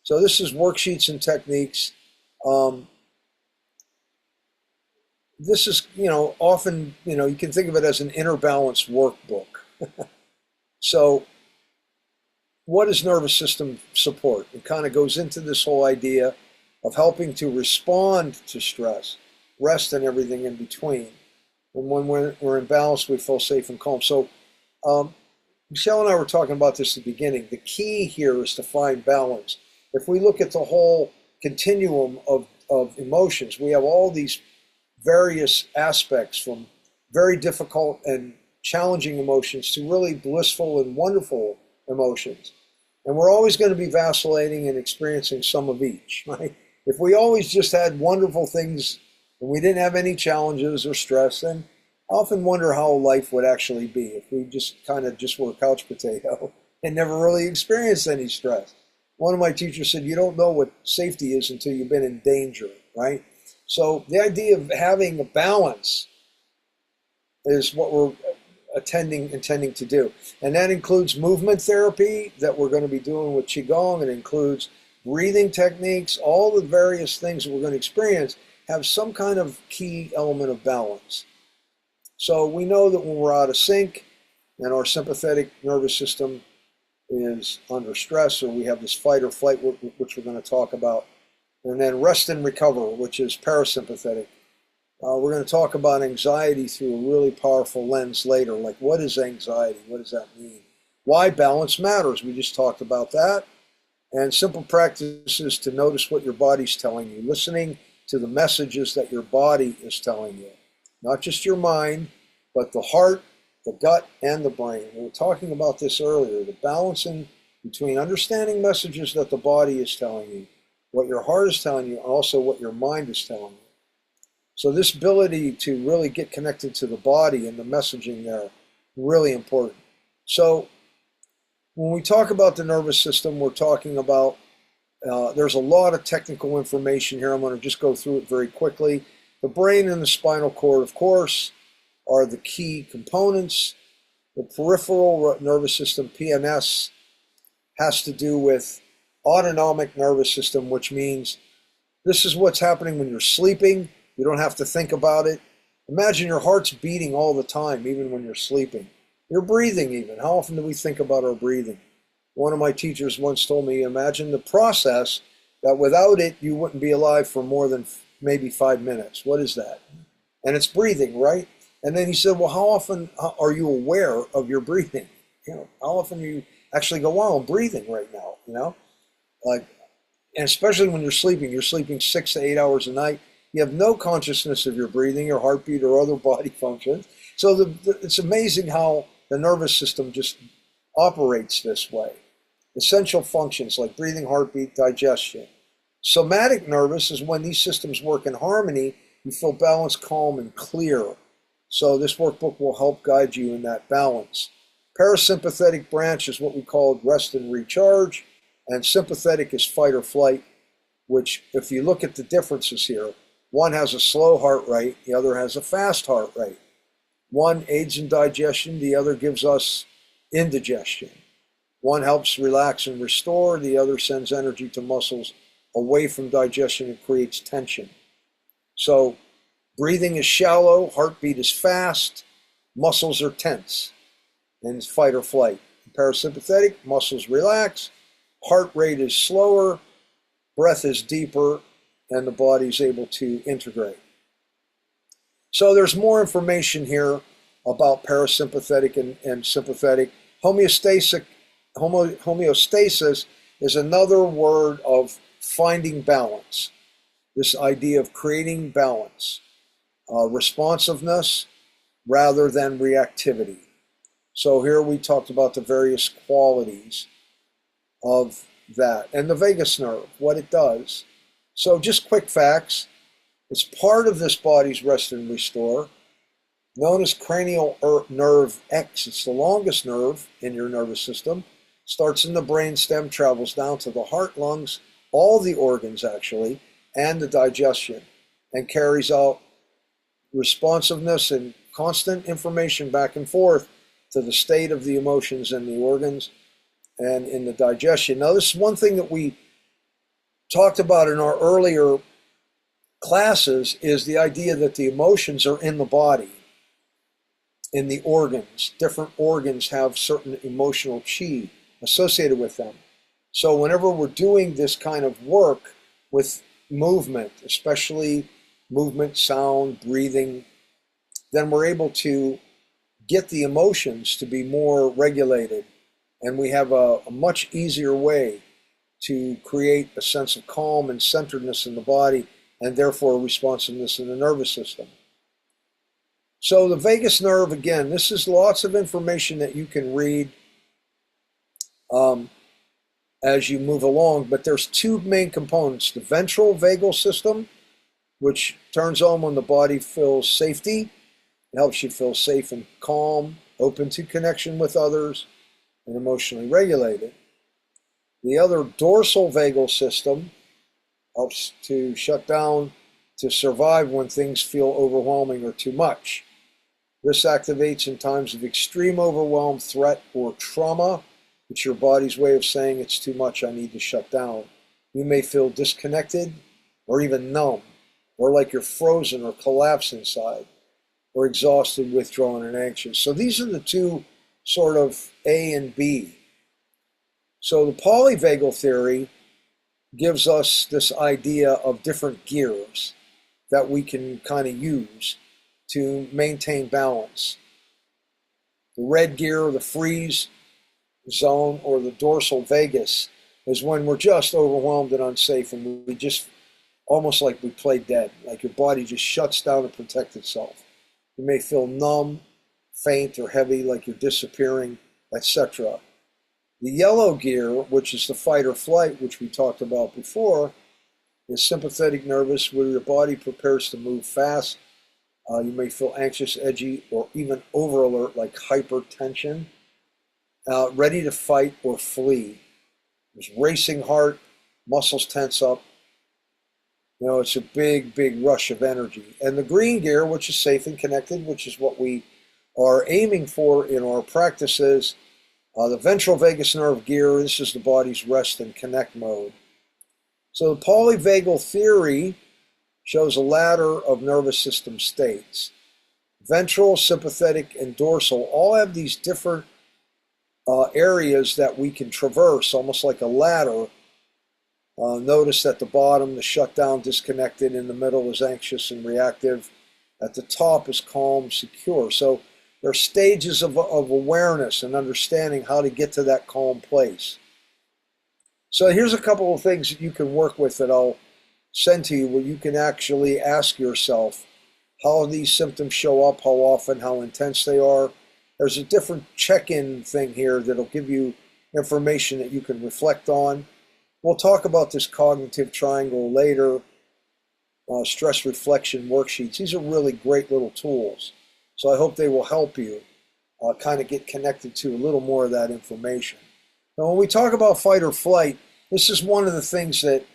So this is worksheets and techniques. This is, often, you can think of it as an inner balance workbook. So what is nervous system support? It kind of goes into this whole idea of helping to respond to stress, rest, and everything in between. And when we're in balance, we feel safe and calm. So Michelle and I were talking about this at the beginning. The key here is to find balance. If we look at the whole continuum of emotions, we have all these various aspects, from very difficult and challenging emotions to really blissful and wonderful emotions. And we're always going to be vacillating and experiencing some of each, right? If we always just had wonderful things and we didn't have any challenges or stress, then I often wonder how life would actually be if we just were a couch potato and never really experienced any stress. One of my teachers said, you don't know what safety is until you've been in danger, right? So the idea of having a balance is what we're intending to do. And that includes movement therapy that we're going to be doing with Qi Gong. It includes breathing techniques. All the various things that we're going to experience have some kind of key element of balance. So we know that when we're out of sync and our sympathetic nervous system is under stress, or we have this fight or flight, which we're going to talk about, and then rest and recover, which is parasympathetic. We're going to talk about anxiety through a really powerful lens later, like what is anxiety? What does that mean? Why balance matters? We just talked about that. And simple practices to notice what your body's telling you, listening to the messages that your body is telling you. Not just your mind, but the heart, the gut, and the brain. We were talking about this earlier, the balancing between understanding messages that the body is telling you, what your heart is telling you, and also what your mind is telling you. So this ability to really get connected to the body and the messaging there, really important. So when we talk about the nervous system, we're talking about, there's a lot of technical information here. I'm going to just go through it very quickly. The brain and the spinal cord, of course, are the key components. The peripheral nervous system, PNS, has to do with autonomic nervous system, which means this is what's happening when you're sleeping. You don't have to think about it. Imagine your heart's beating all the time, even when you're sleeping. You're breathing even. How often do we think about our breathing? One of my teachers once told me, imagine the process that without it, you wouldn't be alive for more than maybe 5 minutes. What is that? And it's breathing, right? And then he said, well, how often are you aware of your breathing? How often do you actually go, wow, I'm breathing right now, Like, and especially when you're sleeping 6 to 8 hours a night. You have no consciousness of your breathing, your heartbeat, or other body functions. So it's amazing how the nervous system just operates this way. Essential functions like breathing, heartbeat, digestion. Somatic nervous is when these systems work in harmony, you feel balanced, calm, and clear. So this workbook will help guide you in that balance. Parasympathetic branch is what we call rest and recharge, and sympathetic is fight or flight, which if you look at the differences here, one has a slow heart rate, the other has a fast heart rate. One aids in digestion, the other gives us indigestion. One helps relax and restore, the other sends energy to muscles away from digestion and creates tension. So breathing is shallow, heartbeat is fast, muscles are tense, and it's fight or flight. Parasympathetic, muscles relax, heart rate is slower, breath is deeper, and the body is able to integrate. So there's more information here about parasympathetic and sympathetic. Homeostasis is another word of finding balance. This idea of creating balance, responsiveness rather than reactivity. So here we talked about the various qualities of that. And the vagus nerve, what it does. So just quick facts. It's part of this body's rest and restore, known as cranial nerve X. It's the longest nerve in your nervous system. Starts in the brainstem, travels down to the heart, lungs, all the organs actually, and the digestion, and carries out responsiveness and constant information back and forth to the state of the emotions in the organs and in the digestion. Now, this is one thing that we talked about in our earlier classes, is the idea that the emotions are in the body, in the organs. Different organs have certain emotional chi associated with them. So whenever we're doing this kind of work with movement, especially movement, sound, breathing, then we're able to get the emotions to be more regulated, and we have a much easier way to create a sense of calm and centeredness in the body, and therefore responsiveness in the nervous system. So the vagus nerve, again, this is lots of information that you can read as you move along, but there's two main components: the ventral vagal system, which turns on when the body feels safety. It helps you feel safe and calm, open to connection with others, and emotionally regulated. The other, dorsal vagal system, helps to shut down to survive when things feel overwhelming or too much. This activates in times of extreme overwhelm, threat, or trauma. It's your body's way of saying it's too much, I need to shut down. You may feel disconnected or even numb, or like you're frozen or collapsed inside, or exhausted, withdrawn, and anxious. So these are the two sort of A and B. So the polyvagal theory gives us this idea of different gears that we can kind of use to maintain balance. The red gear, the freeze zone, or the dorsal vagus, is when we're just overwhelmed and unsafe, and we just, almost like we play dead, like your body just shuts down to protect itself. You may feel numb, faint, or heavy, like you're disappearing, etc. The yellow gear, which is the fight or flight, which we talked about before, is sympathetic nervous, where your body prepares to move fast. You may feel anxious, edgy, or even over alert, like hypertension, ready to fight or flee. There's racing heart, muscles tense up. You know, it's a big, big rush of energy. And the green gear, which is safe and connected, which is what we are aiming for in our practices. The ventral vagus nerve gear, this is the body's rest and connect mode. So the polyvagal theory shows a ladder of nervous system states. Ventral, sympathetic, and dorsal all have these different areas that we can traverse, almost like a ladder. Notice at the bottom, the shutdown, disconnected. In the middle is anxious and reactive. At the top is calm, secure. So there are stages of awareness and understanding how to get to that calm place. So here's a couple of things that you can work with that I'll send to you, where you can actually ask yourself how these symptoms show up, how often, how intense they are. There's a different check-in thing here that'll give you information that you can reflect on. We'll talk about this cognitive triangle later, stress reflection worksheets. These are really great little tools. So I hope they will help you kind of get connected to a little more of that information. Now, when we talk about fight or flight, this is one of the things that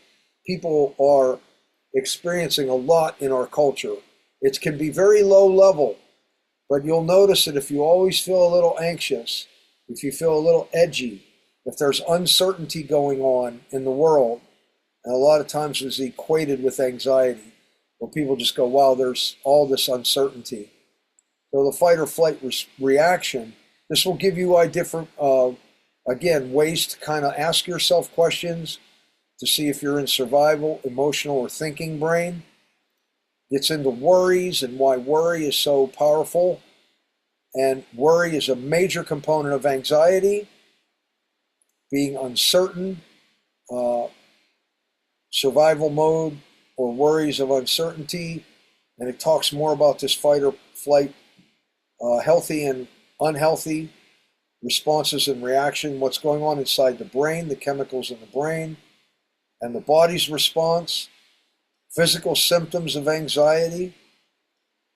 people are experiencing a lot in our culture. It can be very low level, but you'll notice that if you always feel a little anxious, if you feel a little edgy, if there's uncertainty going on in the world, and a lot of times it's equated with anxiety, where people just go, wow, there's all this uncertainty. So the fight or flight reaction, this will give you different Again, ways to kind of ask yourself questions to see if you're in survival, emotional, or thinking brain. Gets into worries and why worry is so powerful. And worry is a major component of anxiety, being uncertain, survival mode, or worries of uncertainty. And it talks more about this fight or flight, healthy and unhealthy responses and reaction, what's going on inside the brain, the chemicals in the brain, and the body's response, physical symptoms of anxiety.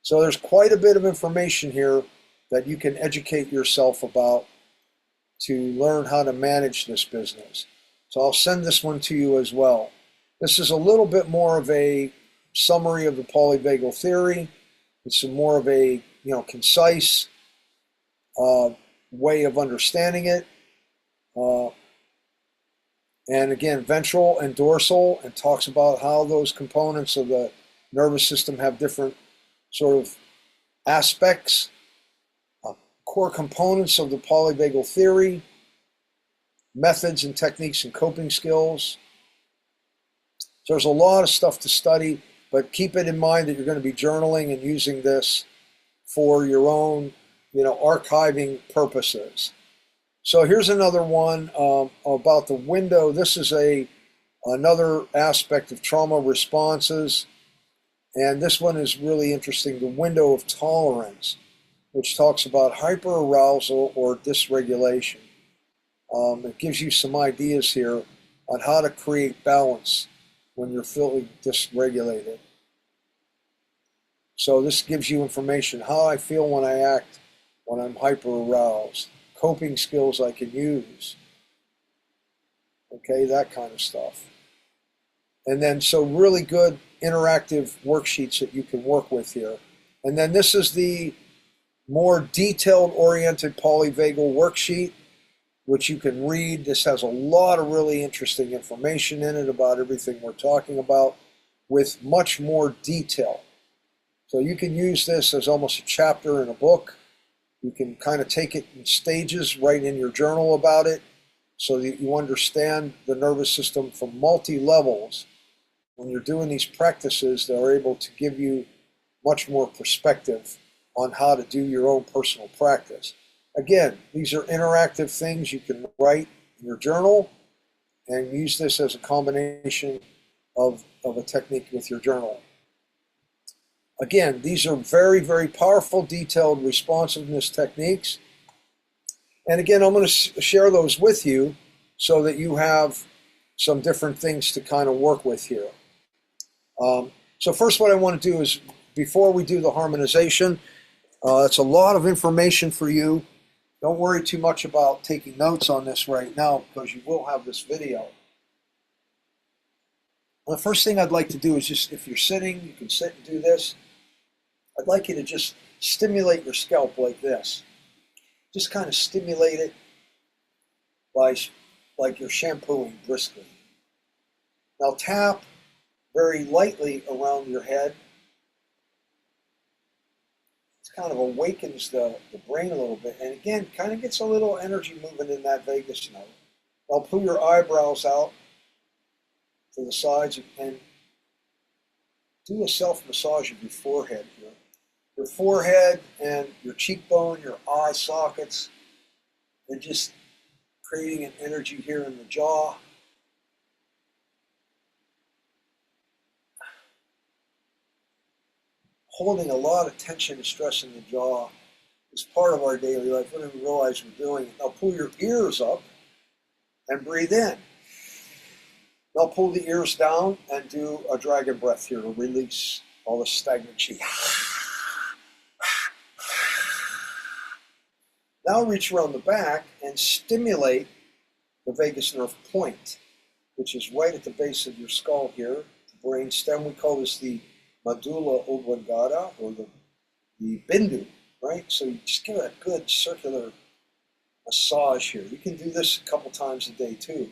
So there's quite a bit of information here that you can educate yourself about to learn how to manage this business. So I'll send this one to you as well. This is a little bit more of a summary of the polyvagal theory. It's more of a concise way of understanding it. And again, ventral and dorsal, and talks about how those components of the nervous system have different sort of aspects, core components of the polyvagal theory, methods and techniques and coping skills. So there's a lot of stuff to study, but keep it in mind that you're going to be journaling and using this for your own, archiving purposes. So here's another one about the window. This is another aspect of trauma responses, and this one is really interesting, the window of tolerance, which talks about hyperarousal or dysregulation. It gives you some ideas here on how to create balance when you're feeling dysregulated. So this gives you information, how I feel when I act when I'm hyperaroused, coping skills I can use, okay, that kind of stuff. And then so really good interactive worksheets that you can work with here. And then this is the more detailed oriented polyvagal worksheet, which you can read. This has a lot of really interesting information in it about everything we're talking about with much more detail. So you can use this as almost a chapter in a book. You can kind of take it in stages, write in your journal about it, so that you understand the nervous system from multi-levels. When you're doing these practices, they're able to give you much more perspective on how to do your own personal practice. Again, these are interactive things you can write in your journal and use this as a combination of a technique with your journal. Again, these are very, very powerful, detailed responsiveness techniques. And again, I'm going to share those with you so that you have some different things to kind of work with here. So first, what I want to do is, before we do the harmonization, it's a lot of information for you. Don't worry too much about taking notes on this right now, because you will have this video. The first thing I'd like to do is just, if you're sitting, you can sit and do this. I'd like you to just stimulate your scalp like this. Just kind of stimulate it like you're shampooing briskly. Now tap very lightly around your head. It kind of awakens the brain a little bit, and again, kind of gets a little energy moving in that vagus nerve. Now pull your eyebrows out to the sides and do a self-massage of your forehead here. Your forehead and your cheekbone, your eye sockets, and just creating an energy here in the jaw. Holding a lot of tension and stress in the jaw is part of our daily life. We don't even realize we're doing it. Now pull your ears up and breathe in. Now pull the ears down and do a dragon breath here to release all the stagnant chi. Now reach around the back and stimulate the vagus nerve point, which is right at the base of your skull here, the brain stem. We call this the medulla oblongata, or the bindu, right? So you just give it a good circular massage here. You can do this a couple times a day too,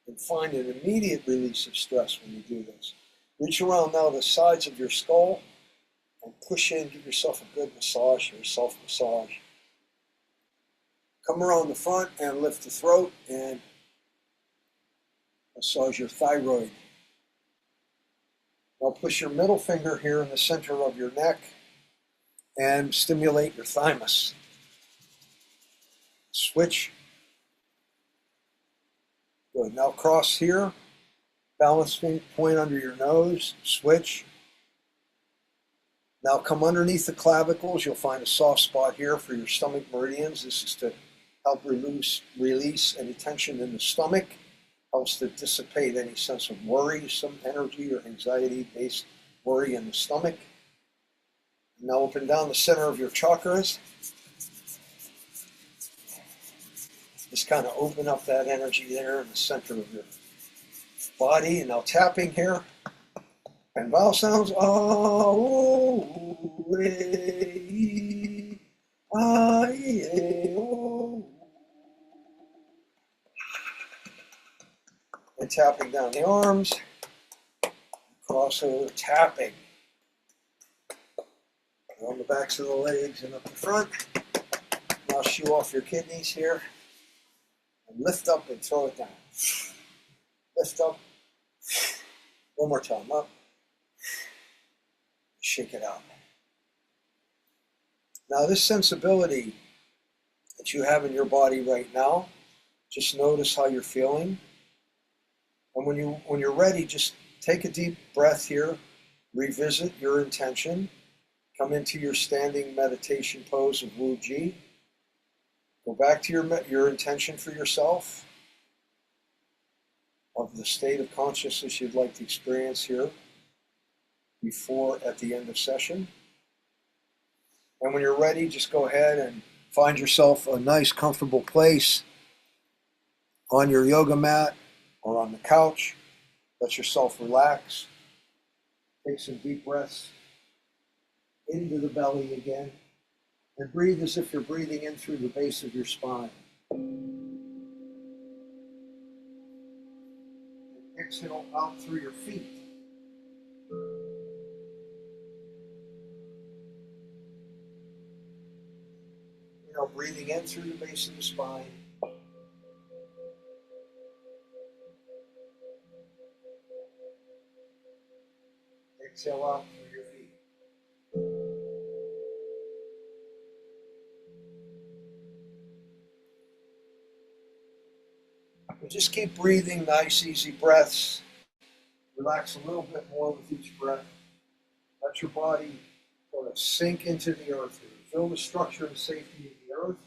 and find an immediate release of stress when you do this. Reach around now the sides of your skull and push in, give yourself a good massage here, self-massage. Come around the front and lift the throat and massage your thyroid. Now push your middle finger here in the center of your neck and stimulate your thymus. Switch. Good. Now cross here. Balance point under your nose. Switch. Now come underneath the clavicles. You'll find a soft spot here for your stomach meridians. This is to help release any tension in the stomach. Helps to dissipate any sense of worry, some energy or anxiety-based worry in the stomach. Now open down the center of your chakras. Just kind of open up that energy there in the center of your body. And now tapping here. And vowel sounds. Oh, eh, ah, eh, oh. And tapping down the arms. Crossover, tapping. On the backs of the legs and up the front. Now shoo off your kidneys here. And lift up and throw it down. Lift up. One more time. Up. Shake it out. Now this sensibility that you have in your body right now, just notice how you're feeling. And when you're ready, just take a deep breath here. Revisit your intention. Come into your standing meditation pose of Wu Ji. Go back to your intention for yourself of the state of consciousness you'd like to experience here before at the end of session. And when you're ready, just go ahead and find yourself a nice comfortable place on your yoga mat or on the couch. Let yourself relax. Take some deep breaths into the belly again. And breathe as if you're breathing in through the base of your spine. And exhale out through your feet. Breathing in through the base of the spine. Exhale out through your feet. And just keep breathing nice, easy breaths. Relax a little bit more with each breath. Let your body sort of sink into the earth. Feel the structure and safety of the earth.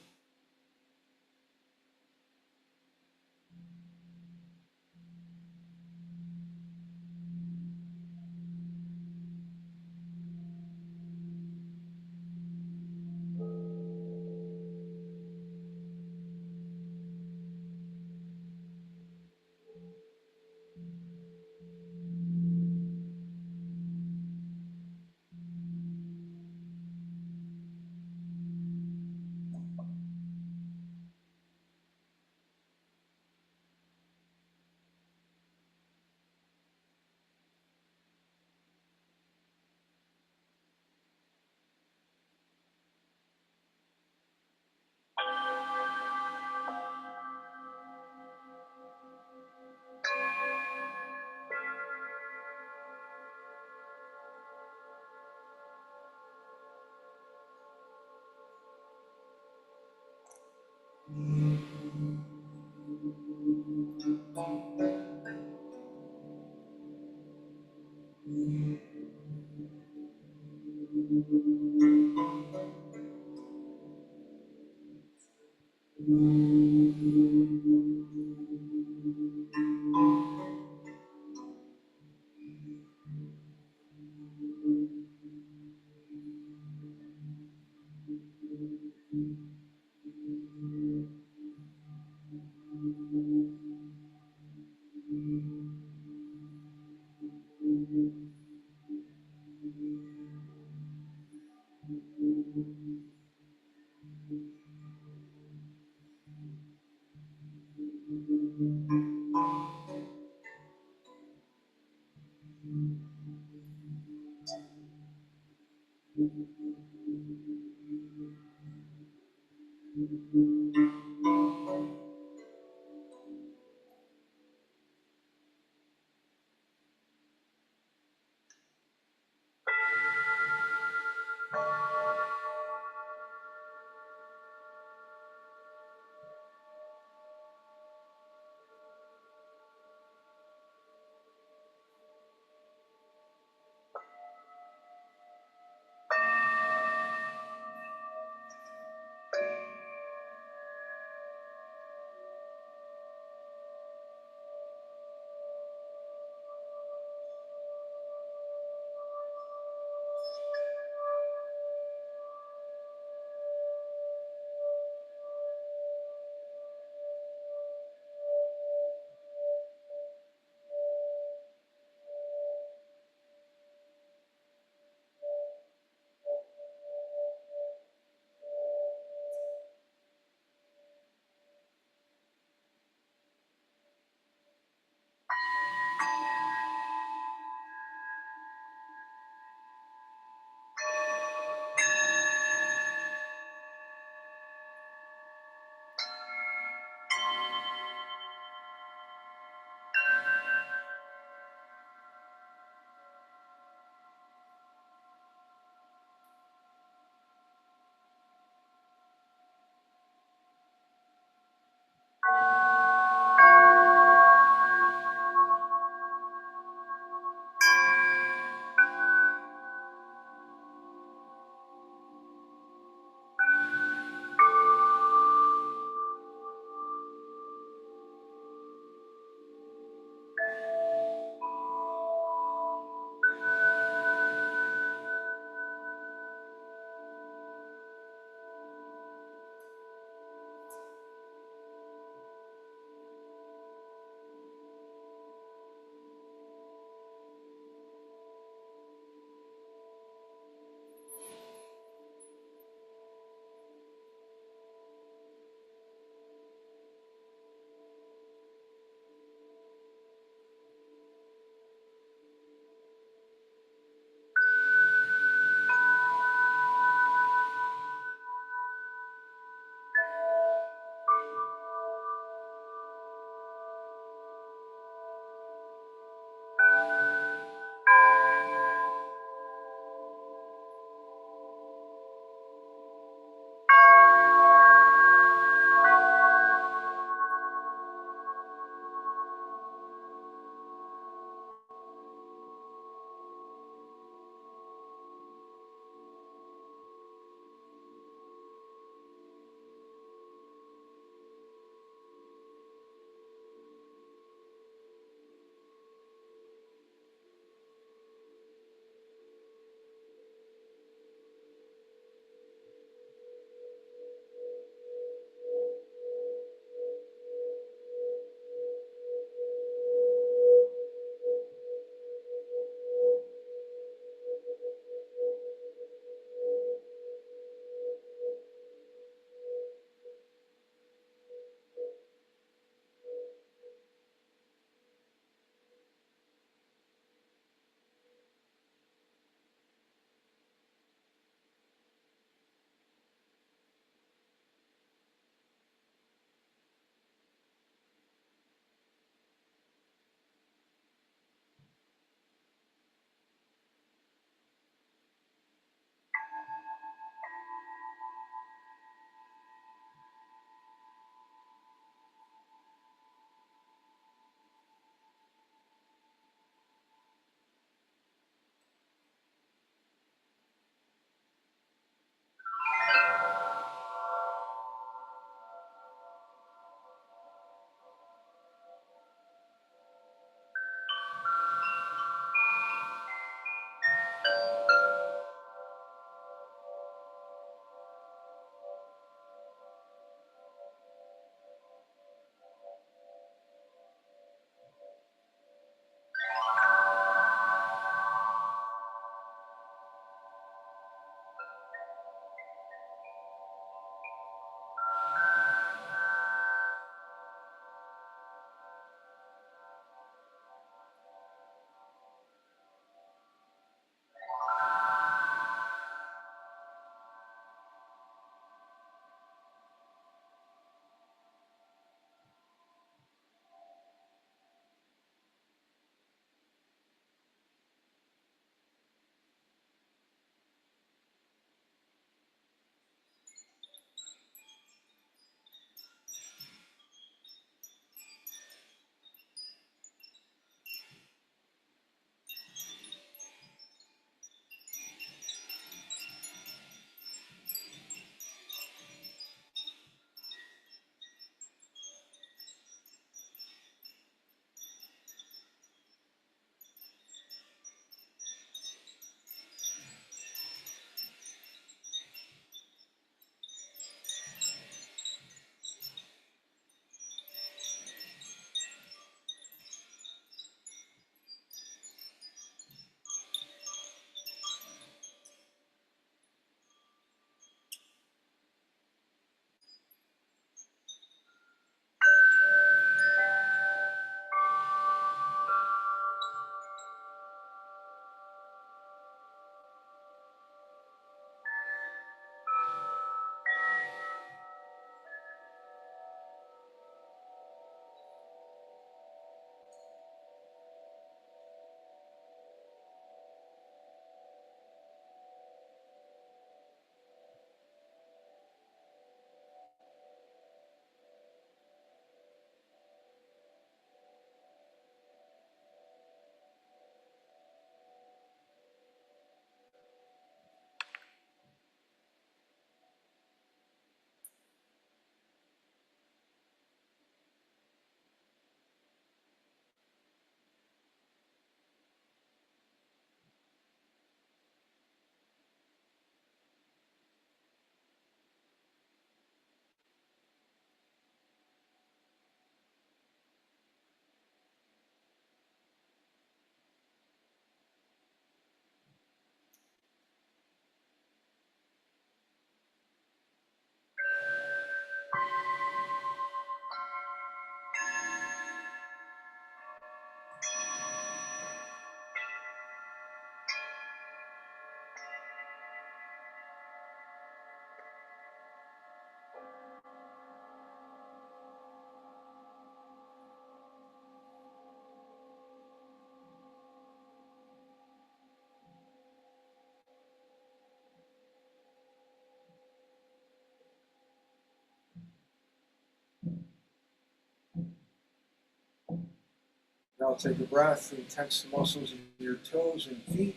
Now take a breath and tense the muscles in your toes and feet.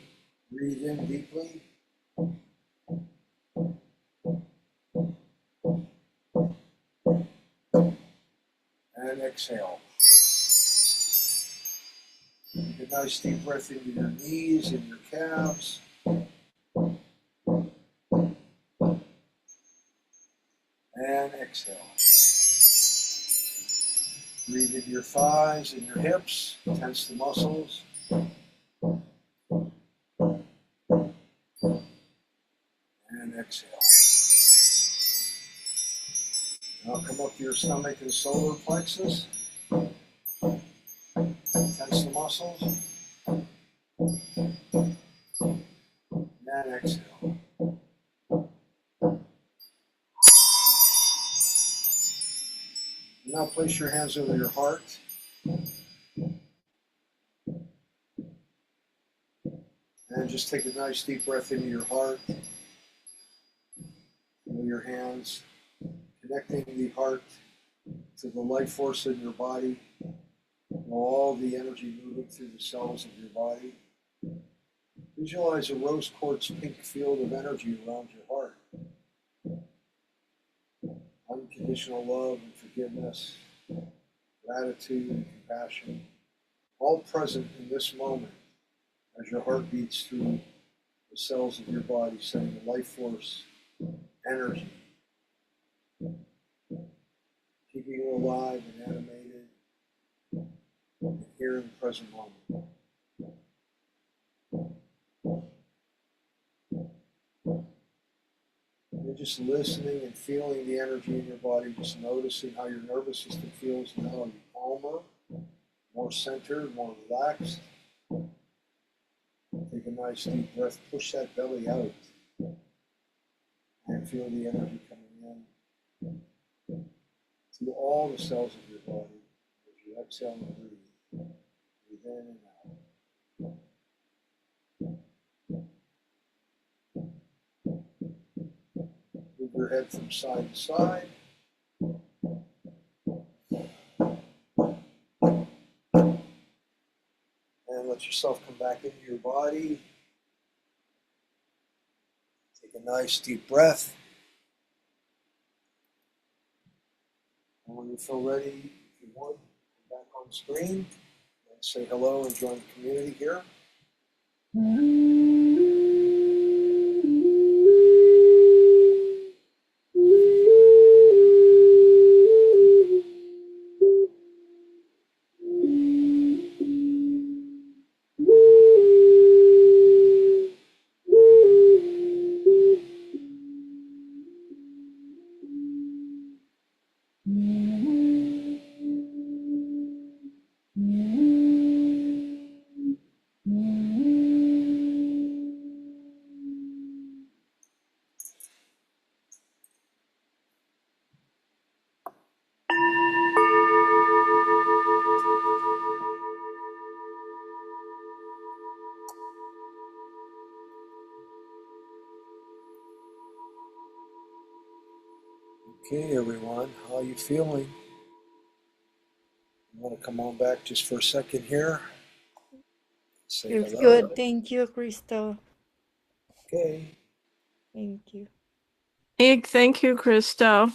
Breathe in deeply. And exhale. Take a nice deep breath into your knees and your calves. And exhale. Breathe into your thighs and your hips. Tense the muscles. And exhale. Now come up to your stomach and solar plexus. Tense the muscles. And exhale. Now place your hands over your heart. And just take a nice deep breath into your heart. Feel your hands connecting the heart to the life force in your body. All the energy moving through the cells of your body. Visualize a rose quartz pink field of energy around your heart. Unconditional love and forgiveness, gratitude and compassion, all present in this moment as your heart beats through the cells of your body, sending the life force, energy, keeping you alive and animated, and here in the present moment. You're just listening and feeling the energy in your body, just noticing how your nervous system feels now. Are you calmer, more centered, more relaxed? Take a nice deep breath, push that belly out, and feel the energy coming in to all the cells of your body as you exhale and breathe. Breathe in and out. Move your head from side to side. And let yourself come back into your body. Take a nice deep breath. And when you feel ready, if you want, come back on screen and say hello and join the community here. Okay, everyone, how are you feeling? You want to come on back just for a second here? Say Feels hello. good. Thank you, Christo. Okay. Thank you. Thank you, Christo.